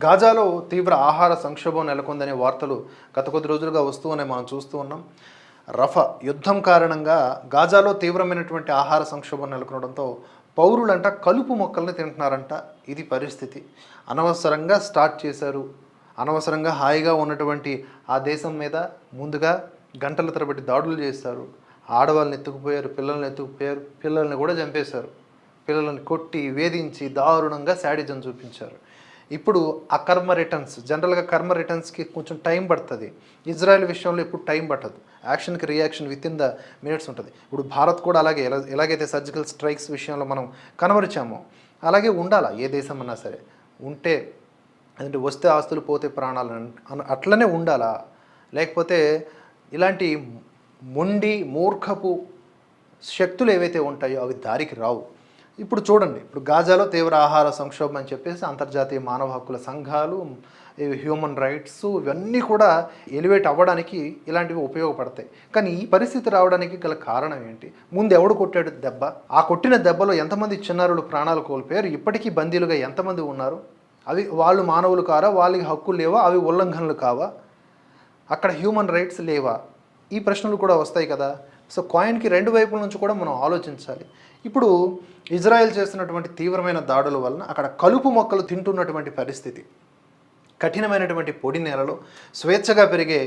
గాజాలో తీవ్ర ఆహార సంక్షోభం నెలకొందనే వార్తలు గత కొద్ది రోజులుగా వస్తూనే మనం చూస్తూ ఉన్నాం. రఫా యుద్ధం కారణంగా గాజాలో తీవ్రమైనటువంటి ఆహార సంక్షోభం నెలకొనడంతో పౌరులంట కలుపు మొక్కల్ని తింటున్నారంట. ఇది పరిస్థితి. అనవసరంగా స్టార్ట్ చేశారు. అనవసరంగా హాయిగా ఉన్నటువంటి ఆ దేశం మీద ముందుగా గంటల తరబడి దాడులు చేశారు. ఆడవాళ్ళని ఎత్తుకుపోయారు, పిల్లల్ని ఎత్తుకుపోయారు, పిల్లల్ని కూడా చంపేశారు. పిల్లలను కొట్టి వేధించి దారుణంగా శాడిజం చూపించారు. ఇప్పుడు ఆ కర్మ రిటర్న్స్, జనరల్గా కర్మ రిటర్న్స్కి కొంచెం టైం పడుతుంది. ఇజ్రాయెల్ విషయంలో ఇప్పుడు టైం పట్టదు. యాక్షన్కి reaction within the minutes ఉంటుంది. ఇప్పుడు భారత్ కూడా అలాగే ఎలాగైతే సర్జికల్ స్ట్రైక్స్ విషయంలో మనం కనబరిచామో అలాగే ఉండాలా. ఏ దేశం అన్నా సరే ఉంటే అంటే వస్తే ఆస్తులు పోతే ప్రాణాలు అట్లనే ఉండాలా. లేకపోతే ఇలాంటి మొండి మూర్ఖపు శక్తులు ఏవైతే ఉంటాయో అవి దారికి రావు. ఇప్పుడు చూడండి, ఇప్పుడు గాజాలో తీవ్ర ఆహార సంక్షోభం అని చెప్పేసి అంతర్జాతీయ మానవ హక్కుల సంఘాలు, హ్యూమన్ రైట్స్ ఇవన్నీ కూడా ఎలివేట్ అవ్వడానికి ఇలాంటివి ఉపయోగపడతాయి. కానీ ఈ పరిస్థితి రావడానికి గల కారణం ఏంటి? ముందు ఎవడు కొట్టాడు దెబ్బ? ఆ కొట్టిన దెబ్బలో ఎంతమంది చిన్నారులు ప్రాణాలు కోల్పోయారు? ఇప్పటికీ బందీలుగా ఎంతమంది ఉన్నారు? అవి వాళ్ళు మానవులు కారా? వాళ్ళకి హక్కులు లేవా? అవి ఉల్లంఘనలు కావా? అక్కడ హ్యూమన్ రైట్స్ లేవా? ఈ ప్రశ్నలు కూడా వస్తాయి కదా. సో కాయిన్కి రెండు వైపుల నుంచి కూడా మనం ఆలోచించాలి. ఇప్పుడు ఇజ్రాయెల్ చేస్తున్నటువంటి తీవ్రమైన దాడుల వలన అక్కడ కలుపు మొక్కలు తింటున్నటువంటి పరిస్థితి. కఠినమైనటువంటి పొడి నేలలో స్వేచ్ఛగా పెరిగే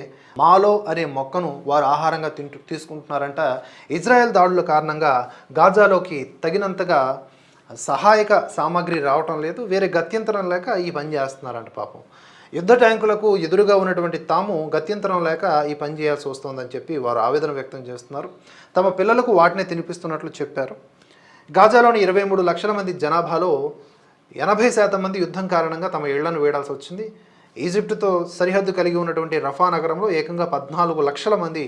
మాలో అనే మొక్కను వారు ఆహారంగా తీసుకుంటున్నారంట. ఇజ్రాయెల్ దాడుల కారణంగా గాజాలోకి తగినంతగా సహాయక సామాగ్రి రావటం లేదు. వేరే గత్యంతరం లేక ఈ పని చేస్తున్నారంట పాపం. యుద్ధ ట్యాంకులకు ఎదురుగా ఉన్నటువంటి తాము గత్యంతరం లేక ఈ పని చేయాల్సి వస్తుందని చెప్పి వారు ఆవేదన వ్యక్తం చేస్తున్నారు. తమ పిల్లలకు వాటినే తినిపిస్తున్నట్లు చెప్పారు. గాజాలోని 23 లక్షల మంది జనాభాలో 80% మంది యుద్ధం కారణంగా తమ ఇళ్లను వేడాల్సి వచ్చింది. ఈజిప్టుతో సరిహద్దు కలిగి ఉన్నటువంటి రఫా నగరంలో ఏకంగా 14 లక్షల మంది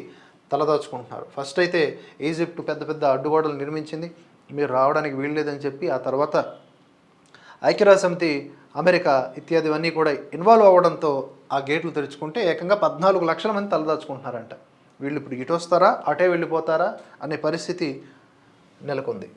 తలదాచుకుంటున్నారు. ఫస్ట్ అయితే ఈజిప్టు పెద్ద పెద్ద అడ్డుగోడలు నిర్మించింది, మీరు రావడానికి వీల్లేదని చెప్పి. ఆ తర్వాత ఐక్యరాజ్య సమితి, అమెరికా ఇత్యాదివన్నీ కూడా ఇన్వాల్వ్ అవ్వడంతో ఆ గేట్లు తెరుచుకుంటే ఏకంగా 14 లక్షల మంది తలదాచుకుంటున్నారంట. వీళ్ళు ఇప్పుడు ఇటు వస్తారా అటే వెళ్ళిపోతారా అనే పరిస్థితి నెలకొంది.